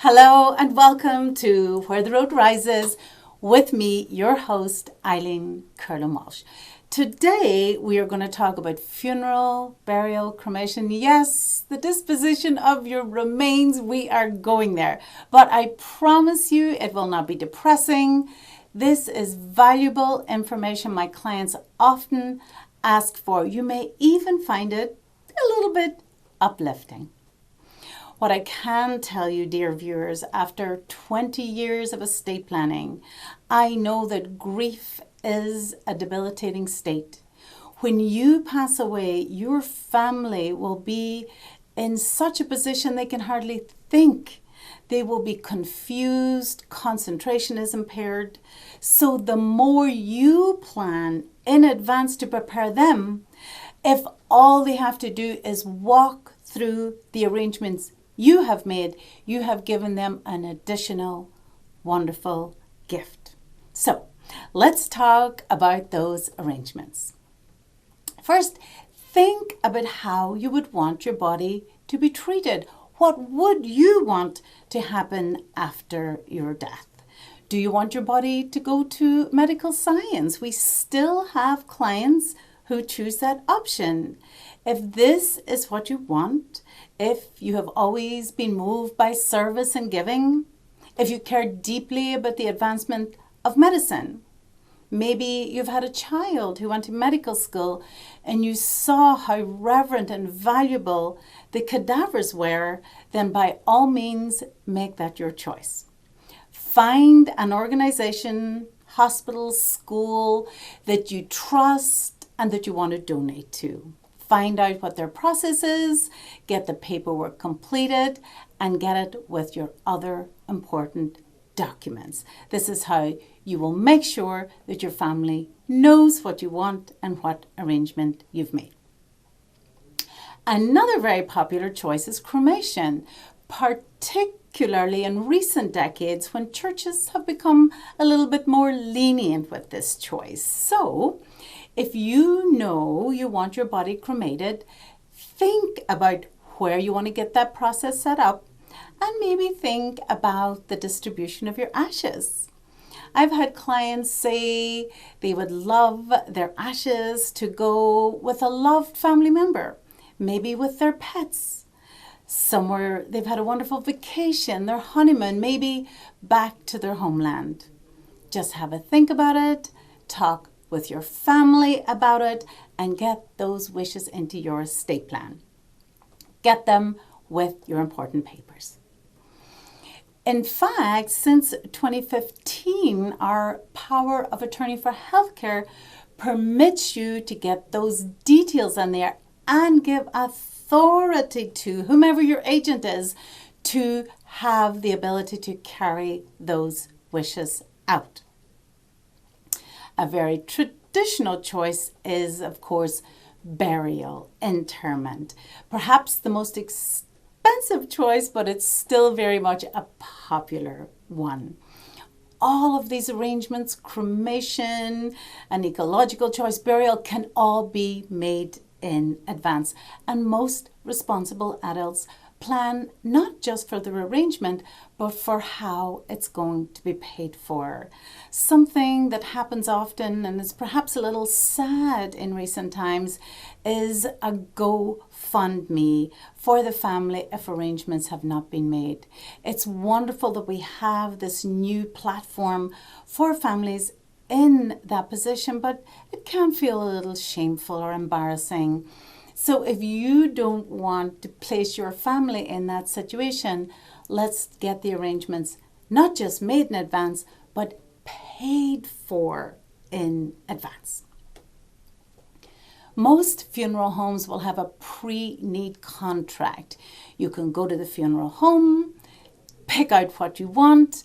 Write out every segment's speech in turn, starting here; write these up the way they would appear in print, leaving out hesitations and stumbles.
Hello and welcome to Where the Road Rises with me, your host, Eileen Kerlin Walsh. Today we are going to talk about funeral, burial, cremation. Yes, the disposition of your remains. We are going there. But I promise you it will not be depressing. This is valuable information my clients often ask for. You may even find it a little bit uplifting. What I can tell you, dear viewers, after 20 years of estate planning, I know that grief is a debilitating state. When you pass away, your family will be in such a position they can hardly think. They will be confused, concentration is impaired. So the more you plan in advance to prepare them, if all they have to do is walk through the arrangements you have made, you have given them an additional wonderful gift. So let's talk about those arrangements. First, think about how you would want your body to be treated. What would you want to happen after your death? Do you want your body to go to medical science? We still have clients who choose that option. If this is what you want, if you have always been moved by service and giving, if you care deeply about the advancement of medicine, maybe you've had a child who went to medical school and you saw how reverent and valuable the cadavers were, then by all means, make that your choice. Find an organization, hospital, school that you trust and that you want to donate to. Find out what their process is, get the paperwork completed, and get it with your other important documents. This is how you will make sure that your family knows what you want and what arrangement you've made. Another very popular choice is cremation, particularly in recent decades when churches have become a little bit more lenient with this choice. So, if you know you want your body cremated, think about where you want to get that process set up and maybe think about the distribution of your ashes. I've had clients say they would love their ashes to go with a loved family member, maybe with their pets, somewhere they've had a wonderful vacation, their honeymoon, maybe back to their homeland. Just have a think about it, talk with your family about it, and get those wishes into your estate plan. Get them with your important papers. In fact, since 2015, our power of attorney for healthcare permits you to get those details in there and give authority to whomever your agent is to have the ability to carry those wishes out. A very traditional choice is, of course, burial, interment. Perhaps the most expensive choice, but it's still very much a popular one. All of these arrangements, cremation, an ecological choice, burial, can all be made in advance. And most responsible adults plan not just for the arrangement, but for how it's going to be paid for. Something that happens often and is perhaps a little sad in recent times is a GoFundMe for the family if arrangements have not been made. It's wonderful that we have this new platform for families in that position, but it can feel a little shameful or embarrassing. So if you don't want to place your family in that situation, let's get the arrangements not just made in advance, but paid for in advance. Most funeral homes will have a pre-need contract. You can go to the funeral home, pick out what you want,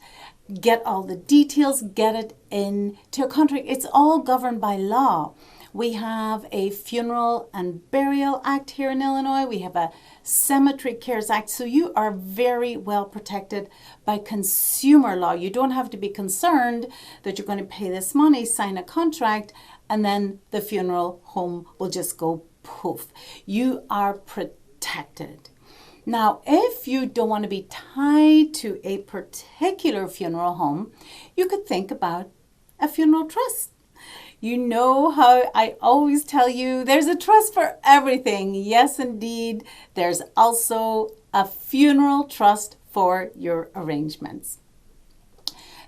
get all the details, get it into a contract. It's all governed by law. We have a Funeral and Burial Act here in Illinois. We have a Cemetery Cares Act. So you are very well protected by consumer law. You don't have to be concerned that you're going to pay this money, sign a contract, and then the funeral home will just go poof. You are protected. Now, if you don't want to be tied to a particular funeral home, you could think about a funeral trust. You know how I always tell you there's a trust for everything. Yes, indeed, there's also a funeral trust for your arrangements.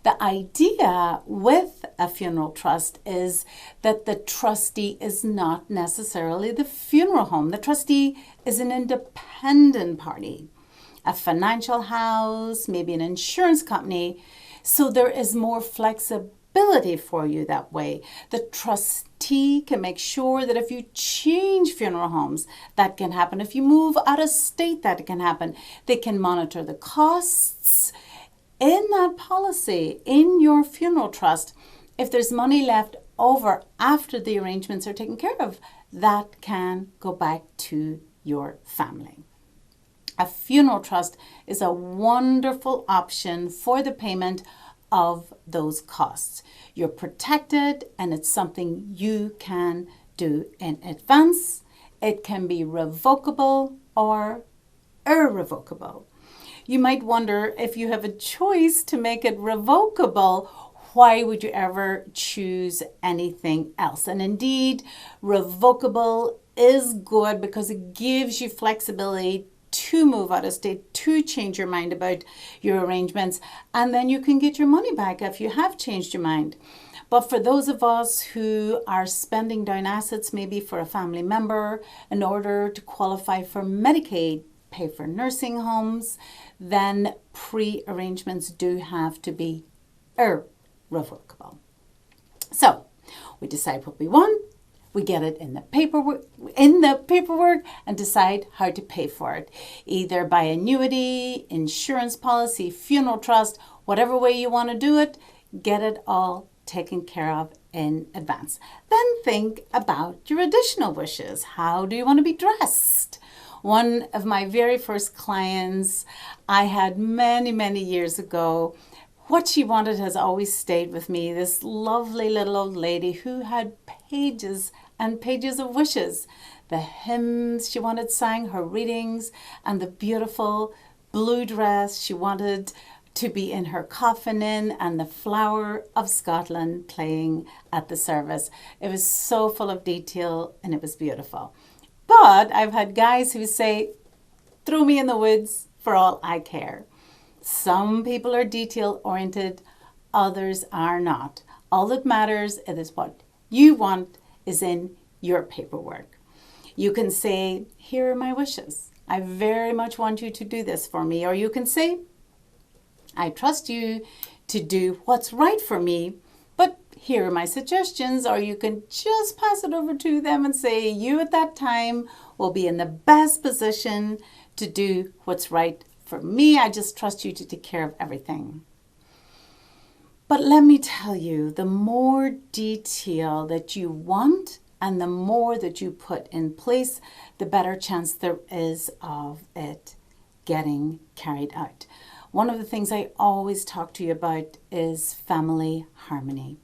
The idea with a funeral trust is that the trustee is not necessarily the funeral home. The trustee is an independent party, a financial house, maybe an insurance company. So there is more flexibility for you that way. The trustee can make sure that if you change funeral homes, that can happen. If you move out of state, that can happen. They can monitor the costs in that policy, in your funeral trust. If there's money left over after the arrangements are taken care of, that can go back to your family. A funeral trust is a wonderful option for the payment of those costs. You're protected, and it's something you can do in advance. It can be revocable or irrevocable. You might wonder, if you have a choice to make it revocable, why would you ever choose anything else? And indeed, revocable is good because it gives you flexibility to move out of state, to change your mind about your arrangements, and then you can get your money back if you have changed your mind. But for those of us who are spending down assets, maybe for a family member, in order to qualify for Medicaid, pay for nursing homes, then pre-arrangements do have to be irrevocable. So we decide what we want, we get it in the paperwork and decide how to pay for it, either by annuity, insurance policy, funeral trust, whatever way you want to do it. Get it all taken care of in advance. Then think about your additional wishes. How do you want to be dressed? One of my very first clients I had many years ago, what she wanted has always stayed with me. This lovely little old lady who had pages and pages of wishes. The hymns she wanted sang, her readings, and the beautiful blue dress she wanted to be in her coffin in, and the Flower of Scotland playing at the service. It was so full of detail and it was beautiful. But I've had guys who say, throw me in the woods for all I care. Some people are detail oriented, others are not. All that matters is what you want is in your paperwork. You can say, here are my wishes. I very much want you to do this for me. Or you can say, I trust you to do what's right for me, but here are my suggestions. Or you can just pass it over to them and say, you at that time will be in the best position to do what's right for me. I just trust you to take care of everything. But let me tell you, the more detail that you want and the more that you put in place, the better chance there is of it getting carried out. One of the things I always talk to you about is family harmony.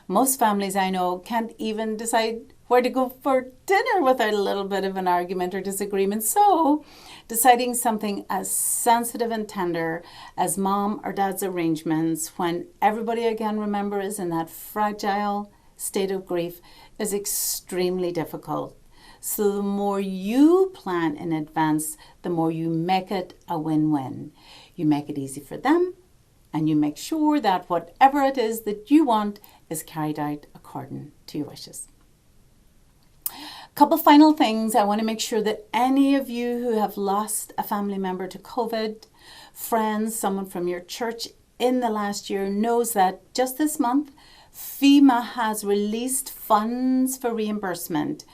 Most families I know can't even decide where to go for dinner without a little bit of an argument or disagreement. So deciding something as sensitive and tender as mom or dad's arrangements, when everybody, again, remember, is in that fragile state of grief, is extremely difficult. So the more you plan in advance, the more you make it a win-win. You make it easy for them, and you make sure that whatever it is that you want is carried out according to your wishes. Couple final things. I want to make sure that any of you who have lost a family member to COVID, friends, someone from your church in the last year, knows that just this month, FEMA has released funds for reimbursement.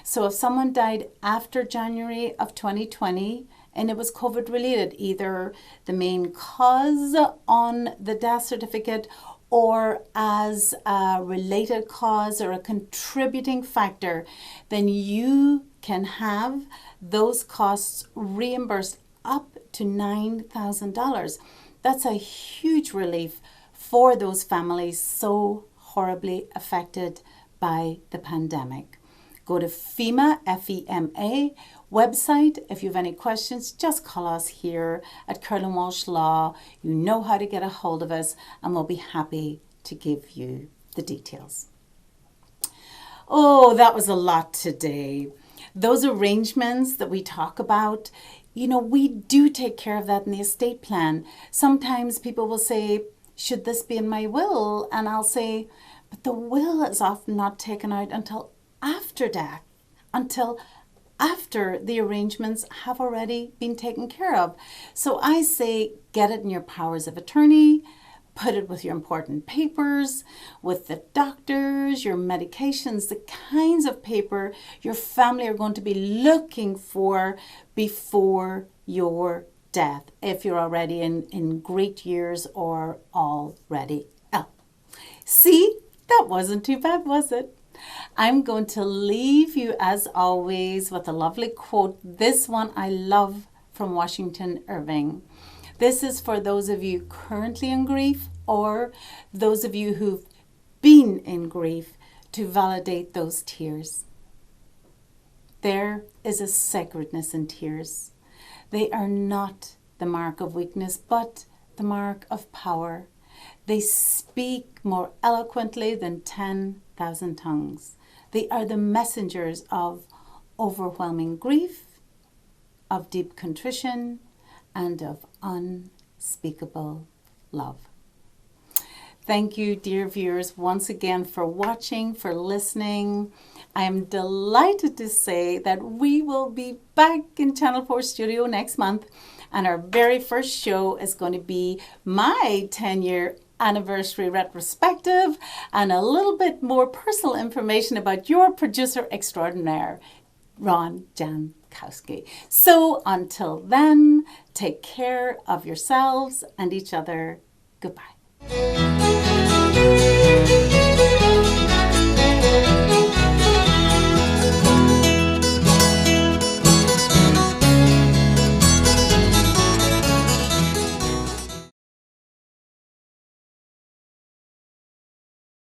So if someone died after January of 2020 and it was COVID related, either the main cause on the death certificate or as a related cause or a contributing factor, then you can have those costs reimbursed up to $9,000. That's a huge relief for those families so horribly affected by the pandemic. Go to FEMA, F-E-M-A, website. If you have any questions, just call us here at Kerlin Walsh Law. You know how to get a hold of us, and we'll be happy to give you the details. Oh, that was a lot today. Those arrangements that we talk about, we do take care of that in the estate plan. Sometimes people will say, should this be in my will? And I'll say, but the will is often not taken out until after death, until after the arrangements have already been taken care of. So I say, get it in your powers of attorney, put it with your important papers, with the doctors, your medications, the kinds of paper your family are going to be looking for before your death, if you're already in great years or already ill. See, that wasn't too bad, was it? I'm going to leave you, as always, with a lovely quote. This one I love, from Washington Irving. This is for those of you currently in grief, or those of you who've been in grief, to validate those tears. There is a sacredness in tears. They are not the mark of weakness, but the mark of power. They speak more eloquently than 10,000 tongues. They are the messengers of overwhelming grief, of deep contrition, and of unspeakable love. Thank you, dear viewers, once again for watching, for listening. I am delighted to say that we will be back in Channel 4 studio next month, and our very first show is going to be my 10-year anniversary retrospective and a little bit more personal information about your producer extraordinaire, Ron Jankowski. So until then, take care of yourselves and each other. Goodbye.